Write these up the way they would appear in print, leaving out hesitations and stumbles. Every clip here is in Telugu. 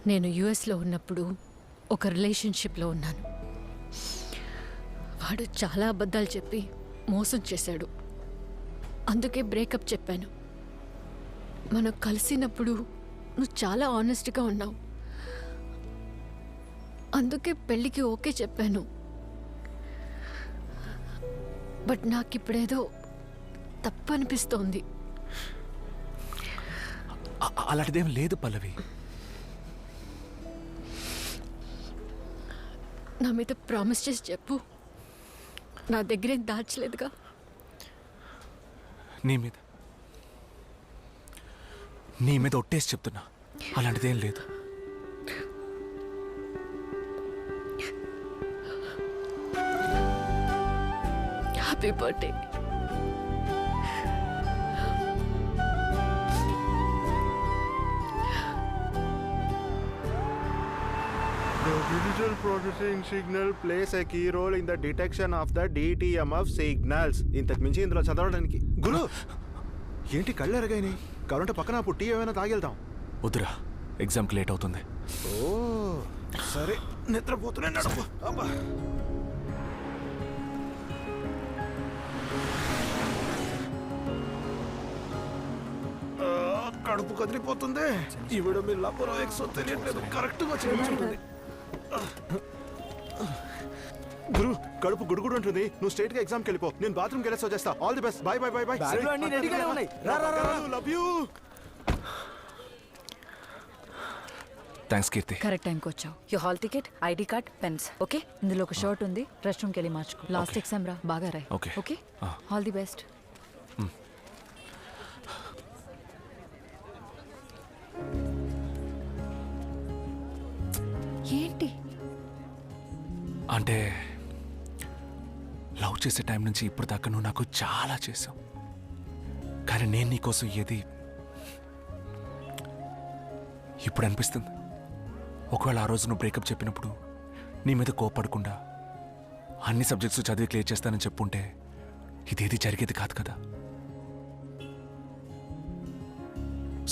నేను యుఎస్లో ఉన్నప్పుడు ఒక రిలేషన్షిప్లో ఉన్నాను. వాడు చాలా అబద్ధాలు చెప్పి మోసం చేశాడు. అందుకే బ్రేకప్ చెప్పాను. మనం కలిసినప్పుడు నువ్వు చాలా ఆనెస్ట్గా ఉన్నావు. అందుకే పెళ్ళికి ఓకే చెప్పాను. బట్ నాకిప్పుడేదో తప్పు అనిపిస్తోంది. అలాంటిదేం లేదు పల్లవి. నా మీద ప్రామిస్ చేసి చెప్పు. నా దగ్గరేం దాచలేదుగా. నీ మీద ఒట్టేసి చెప్తున్నా, అలాంటిదేం లేదు. Happy birthday. The digital processing signal plays a key role in the detection of the DTMF signals. ఇంతకు మించి ఇందులో చదవడానికి. గురు ఏంటి కళ్ళు ఎరగాయని? కావాలంటే పక్కన టీ ఏమైనా తాగెళ్తాం. వద్దురా, ఎగ్జామ్కి లేట్ అవుతుంది. ఓ సరే, నిద్రపోతున్నాడు. కడుపు కదిలిపోతుంది. ఈవిడ మీ లబ్బరో ఎక్సో తెలియట్లేదు, కరెక్ట్గా చేయించుంటుంది. గురు కడుపు గుడుగుడు ఉంటుంది. నువ్వు స్ట్రైట్ గా ఎగ్జామ్కి వెళ్ళిపో. నేను బాత్రూమ్కి వెళ్ళేసి వచ్చేస్తా. All the best. Bye bye bye bye. Love you. Thanks Keerthi. Correct టైంకి వచ్చావు. You hall ticket, ID card, pens. Okay, ఇందులో ఒక షర్ట్ ఉంది. రెస్ట్ రూమ్కి వెళ్ళి మార్చుకో. లాస్ట్ ఎగ్జామ్ రా, బాగా రాయి. Okay okay, all the best. ఏంటి అంటే లవ్ చేసే టైం నుంచి ఇప్పుడు దాకా నువ్వు నాకు చాలా చేసావు. కానీ నేను నీకోసం ఏది ఇప్పుడు అనిపిస్తుంది. ఒకవేళ ఆ రోజు నువ్వు బ్రేకప్ చెప్పినప్పుడు నీ మీద కోపడకుండా అన్ని సబ్జెక్ట్స్ చదివి క్లియర్ చేస్తానని చెప్పుంటే ఇదేది జరిగేది కాదు కదా.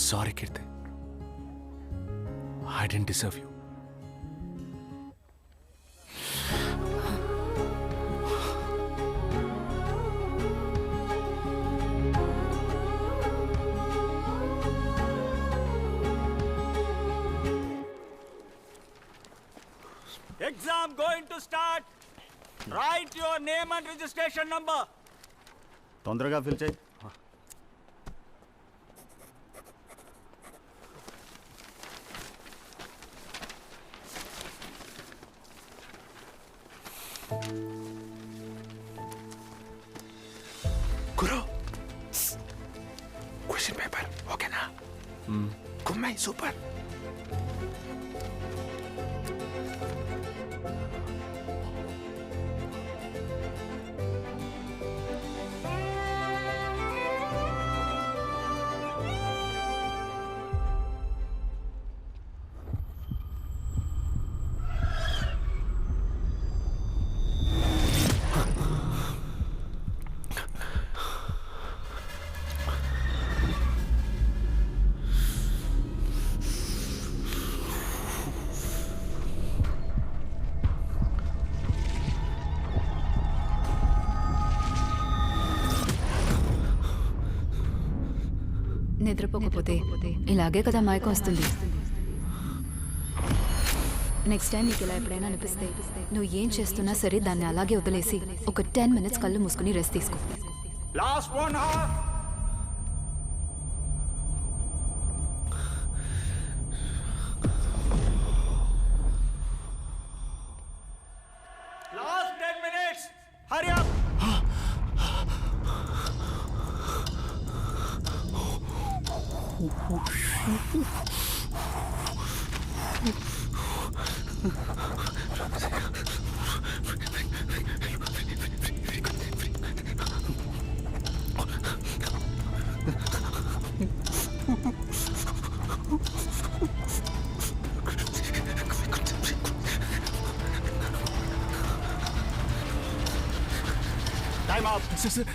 Sorry Keerthi, I didn't deserve you. Exam going to start. Write your name and registration number. తొందరగా ఫిల్ చేయి. గురు, క్వశ్చన్ పేపర్ ఓకేనా? కుమ్మై సూపర్. నిద్రపోకపోతే ఇలాగే కదా మైకం వస్తుంది. నెక్స్ట్ టైం నీకు ఇలా ఎప్పుడైనా అనిపిస్తే నువ్వు ఏం చేస్తున్నా సరే దాన్ని అలాగే వదిలేసి ఒక 10 minutes కళ్ళు మూసుకుని రెస్ట్ తీసుకో. Last 1 hour. Last 10 minutes. Hurry up. Time up. Sir.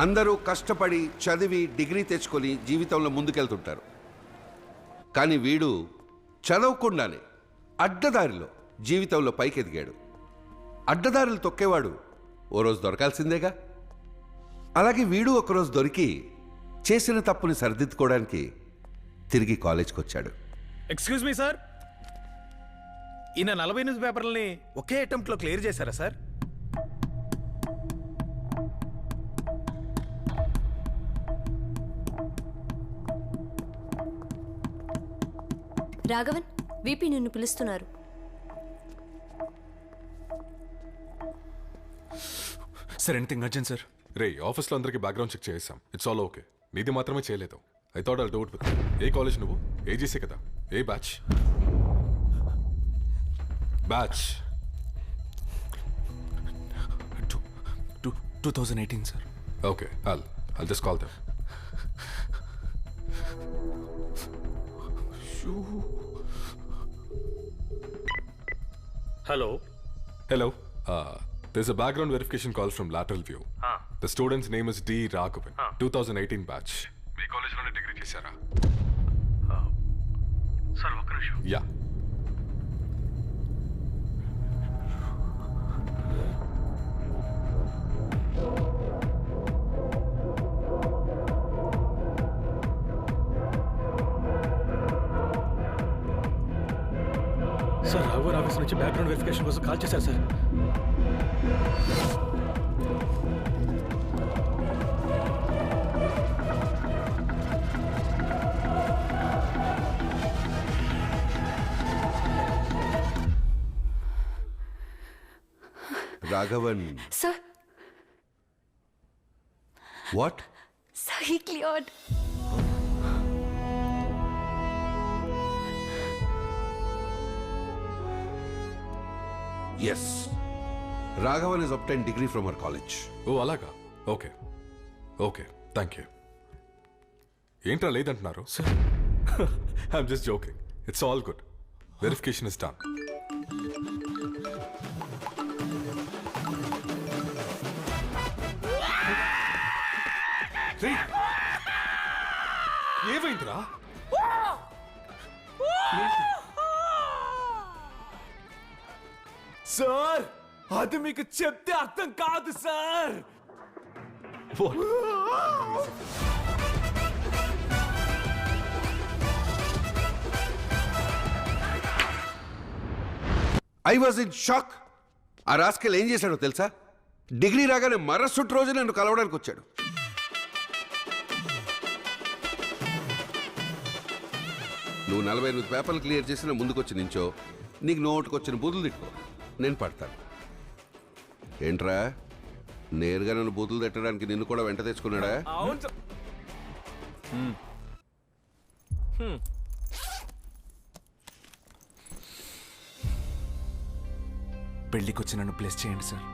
అందరూ కష్టపడి చదివి డిగ్రీ తెచ్చుకొని జీవితంలో ముందుకెళ్తుంటారు. కానీ వీడు చదవకుండానే అడ్డదారిలో జీవితంలో పైకి ఎదిగాడు. అడ్డదారులు తొక్కేవాడు ఓ రోజు దొరకాల్సిందేగా. అలాగే వీడు ఒకరోజు దొరికి చేసిన తప్పుని సరిదిద్దుకోవడానికి తిరిగి కాలేజ్కి వచ్చాడు. ఎక్స్క్యూజ్ మీ సార్, ఈయన 40 న్యూస్ పేపర్లని ఒకే అటెంప్ట్లో క్లియర్ చేశారా సార్? రాఘవన్, వీపీ నిన్ను పిలుస్తున్నారు. Sir anything urgent sir? రే, ఆఫీస్లో అందరికి బ్యాక్గ్రౌండ్ చెక్ చేసాం. It's all okay. నీది మాత్రమే చేయలేదు. I thought I'll do it with. ఏ కాలేజ్ నువ్వు? ఏజీసీ కదా. ఏ batch? Batch 2018 sir. Okay, I'll just call them. Hello. Hello. There's a background verification call from Lateral View. The student's name is D. Raghavan. 2018 batch. మీ కాలేజ్లోనే డిగ్రీ చేశారా? సార్ ఒక్క నిమిషం. యా. సార్ రాఘవన్ ఆఫీస్ నుంచి బ్యాక్గ్రౌండ్ వెరిఫికేషన్ కోసం కాల్ చేశారు sir. Raghavan. Sir, what? Sir he cleared. Yes, Raghavan is obtained degree from her college. ఓ అలాగా. Okay okay, thank you. ఏంట్రా లేదంటున్నారు? I'm just joking. It's all good. Verification is done. ఏమైందిరా? సార్ అది మీకు చెప్తే అర్థం కాదు sir. I was in shock. ఆ రాస్కెల్ ఏం చేశాడో తెలుసా? డిగ్రీ రాగానే మరసటి రోజు నన్ను కలవడానికి వచ్చాడు. నువ్వు 48 పేపర్లు క్లియర్ చేసిన ముందుకొచ్చి నించో, నీకు నోటుకొచ్చిన బూతులు తిట్టుకో, నేను పడతాను. ఏంట్రా, నేరుగా నన్ను బూతులు తిట్టడానికి నిన్ను కూడా వెంట తెచ్చుకున్నాడా? అవును సార్. పెళ్ళికి వచ్చి నన్ను ప్లేస్ చేయండి సార్.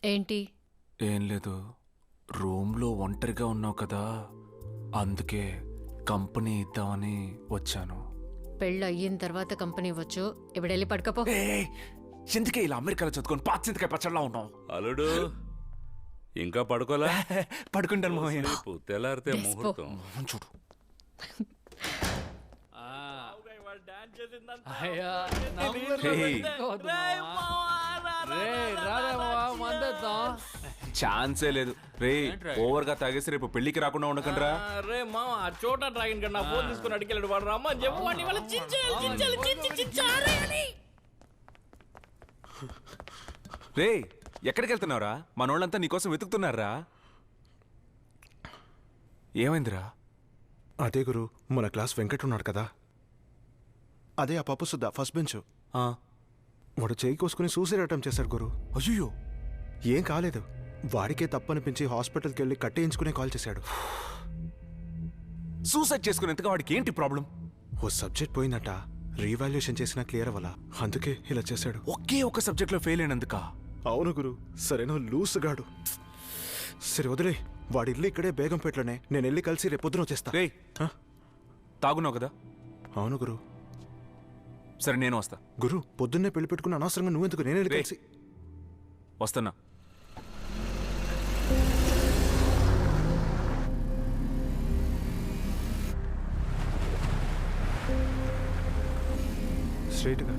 ఏంటి? ఏం లేదు, రూమ్లో ఒంటరిగా ఉన్నావు కదా, అందుకే కంపెనీ ఇద్దామని వచ్చాను. పెళ్ళి అయిన తర్వాత కంపెనీ ఇవ్వచ్చు. ఇప్పుడు వెళ్ళి పడుకోపో. ఎందుకే ఇలా అమెరికాలో చదువుకొని పాచింతకాయ పచ్చడిలా ఉన్నావు? అల్లుడు ఇంకా పడుకోలే? పడుకుంటాను మామయ్య. రేపు తెల్లారితే ముహూర్తం. చూడు ఛాన్సే లేదు రే. ఓవర్ గా తాగేసి రేపు పెళ్లికి రాకుండా ఉండకండ్రా. రే మామ ఆ చోట డ్రాగన్ కన్నా ఫోన్ తీసుకుని అడిగెళ్ళాడు వాడు. రమ్మ చెప్పు వాడిని వాళ్ళ రే ఎక్కడికి వెళ్తున్నావురా? మనోళ్ళంతా నీకోసం వెతుకుతున్నారా? ఏమైందిరా? అదే గురు, మన క్లాస్ వెంకట్ ఉన్నాడు కదా, అదే ఆ పప్పు సుద్దా ఫస్ట్ బెంచ్. ఆ, వాడు చేయి కోసుకుని సూసైడ్ అటెంప్ట్ చేశాడు గురు. అయ్యో ఏం కాలేదు, వాడికే తప్పనిపించి హాస్పిటల్కి వెళ్ళి కట్టేయించుకునే కాల్ చేశాడు. సూసైడ్ చేసుకునేంతగా వాడికి ఏంటి ప్రాబ్లం? ఓ సబ్జెక్ట్ పోయిందట, రీవాల్యుయేషన్ చేసినా క్లియర్ అవ్వాలా, అందుకే ఇలా చేశాడు. ఒకే ఒక సబ్జెక్ట్ లో ఫెయిల్ అయినందుక? అవును గురు, సరేనో లూసుగాడు. సరే వదిలే, వాడి ఇల్లు ఇక్కడే బేగంపేటలోనే, నేను వెళ్ళి కలిసి రేపు పొద్దున వచ్చేస్తా. రే తాగున్నావు కదా? అవును గురు. సరే నేను వస్తా. గురు పొద్దున్నే పెళ్లి పెట్టుకుని అనవసరంగా నువ్వెందుకు, నేను వెళ్ళి రే. కలిసి వస్తున్నా. స్ట్రైట్గా